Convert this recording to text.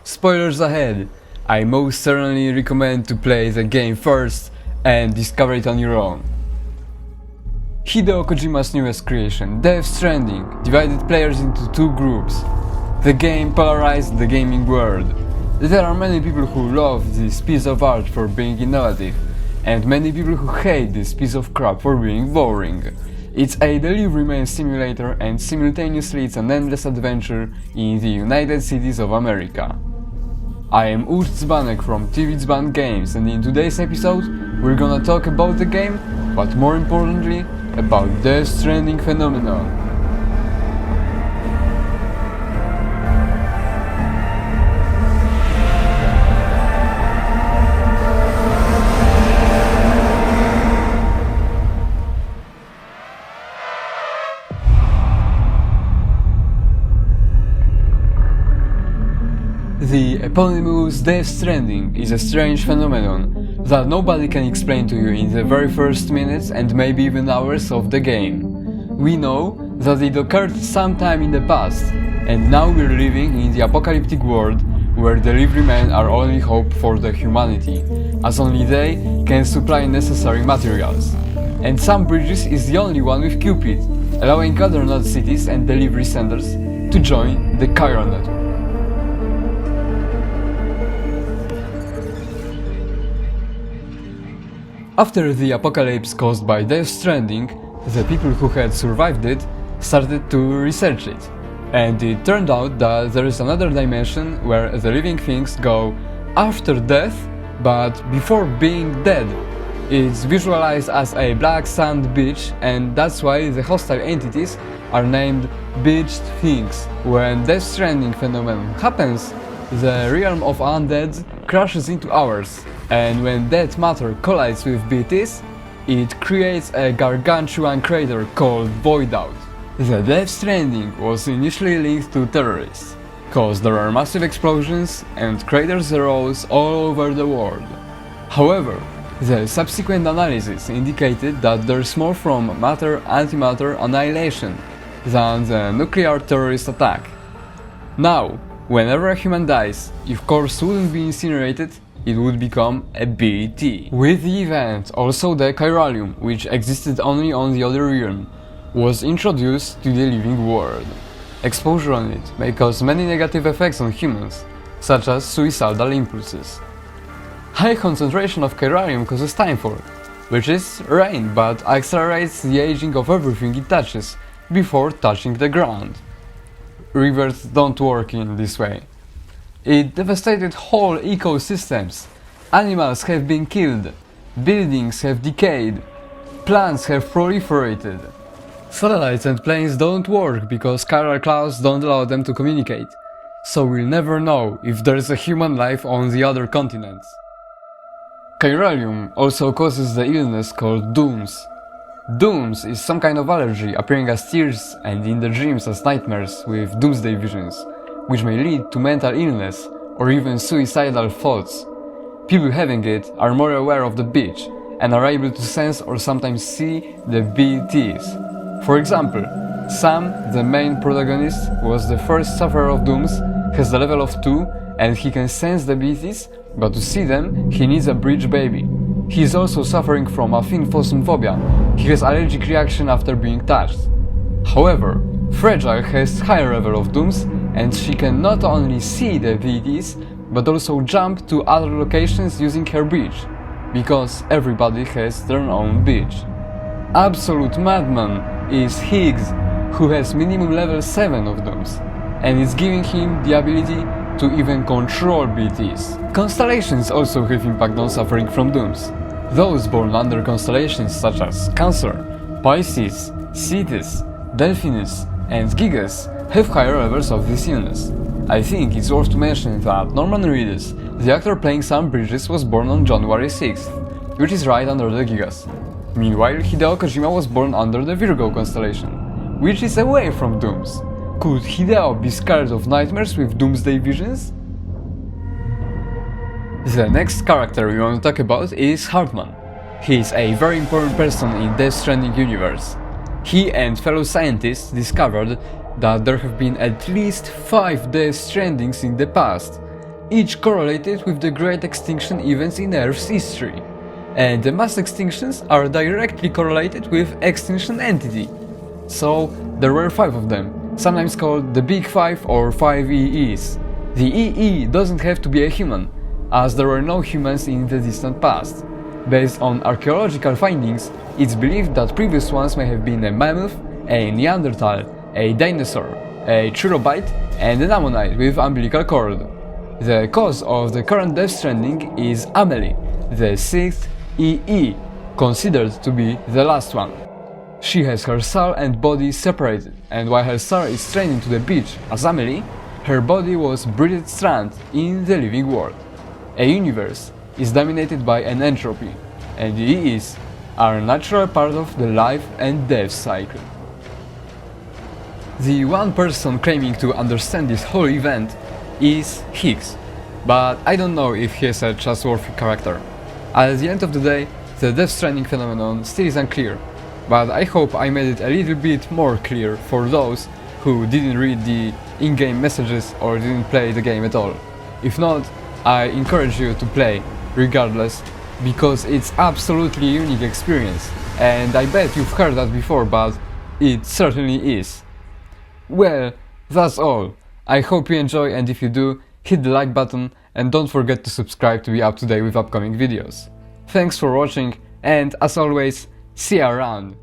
Spoilers ahead! I most certainly recommend to play the game first and discover it on your own. Hideo Kojima's newest creation, Death Stranding, divided players into two groups. The game polarized the gaming world. There are many people who love this piece of art for being innovative, and many people who hate this piece of crap for being boring. It's a delivery man simulator and simultaneously it's an endless adventure in the United Cities of America. I am Uj Dzbanek from TV Dzban Games, and in today's episode we're gonna talk about the game, but more importantly about Death Stranding phenomenon. The eponymous Death Stranding is a strange phenomenon that nobody can explain to you in the very first minutes and maybe even hours of the game. We know that it occurred sometime in the past, and now we're living in the apocalyptic world where delivery men are only hope for the humanity, as only they can supply necessary materials. And Sam Bridges is the only one with Cupid, allowing other node cities and delivery centers to join the Chiron network. After the apocalypse caused by Death Stranding, the people who had survived it started to research it. And it turned out that there is another dimension where the living things go after death, but before being dead. It's visualized as a black sand beach, and that's why the hostile entities are named beached things. When Death Stranding phenomenon happens, the realm of undead crashes into ours, and when dead matter collides with BTs, it creates a gargantuan crater called Voidout. The Death Stranding was initially linked to terrorists, cause there are massive explosions and craters arose all over the world. However, the subsequent analysis indicated that there's more from matter-antimatter annihilation than the nuclear terrorist attack. Now, whenever a human dies, if corpse wouldn't be incinerated, it would become a BT. With the event, also the chiralium, which existed only on the other realm, was introduced to the living world. Exposure on it may cause many negative effects on humans, such as suicidal impulses. High concentration of chiralium causes timefall, which is rain but accelerates the aging of everything it touches before touching the ground. Rivers don't work in this way. It devastated whole ecosystems. Animals have been killed, buildings have decayed, plants have proliferated. Satellites and planes don't work because chiral clouds don't allow them to communicate, so we'll never know if there's a human life on the other continents. Chiralium also causes the illness called dooms. Dooms is some kind of allergy appearing as tears and in the dreams as nightmares with doomsday visions, which may lead to mental illness or even suicidal thoughts. People having it are more aware of the beach and are able to sense or sometimes see the BTs. For example, Sam, the main protagonist, was the first sufferer of dooms, has the level of 2 and he can sense the BTs, but to see them he needs a bridge baby. He is also suffering from aphinphosmphobia. He has allergic reaction after being touched. However, Fragile has higher level of dooms, and she can not only see the BTs, but also jump to other locations using her beach, because everybody has their own beach. Absolute madman is Higgs, who has minimum level 7 of dooms, and is giving him the ability to even control BTs. Constellations also have impact on suffering from dooms. Those born under constellations such as Cancer, Pisces, Cetus, Delphinus, and Gigas have higher levels of this illness. I think it's worth to mention that Norman Reedus, the actor playing Sam Bridges, was born on January 6th, which is right under the Gigas. Meanwhile, Hideo Kojima was born under the Virgo constellation, which is away from dooms. Could Hideo be scared of nightmares with doomsday visions? The next character we want to talk about is Hartman. He is a very important person in Death Stranding universe. He and fellow scientists discovered that there have been at least 5 Death Strandings in the past, each correlated with the great extinction events in Earth's history. And the mass extinctions are directly correlated with extinction entity. So there were 5 of them, sometimes called the Big Five or 5 EEs. The EE doesn't have to be a human, as there were no humans in the distant past. Based on archaeological findings, it's believed that previous ones may have been a mammoth, a Neanderthal, a dinosaur, a trilobite, and an ammonite with umbilical cord. The cause of the current Death Stranding is Amelie, the 6th EE, considered to be the last one. She has her soul and body separated, and while her soul is straining to the beach as Amelie, her body was breathed strand in the living world. A universe is dominated by an entropy, and the EEs are a natural part of the life and death cycle. The one person claiming to understand this whole event is Higgs, but I don't know if he is a trustworthy character. At the end of the day, the Death Stranding phenomenon still is unclear, but I hope I made it a little bit more clear for those who didn't read the in-game messages or didn't play the game at all. If not, I encourage you to play, regardless, because it's absolutely a unique experience, and I bet you've heard that before, but it certainly is. Well, that's all. I hope you enjoy, and if you do, hit the like button and don't forget to subscribe to be up to date with upcoming videos. Thanks for watching, and as always, see you around!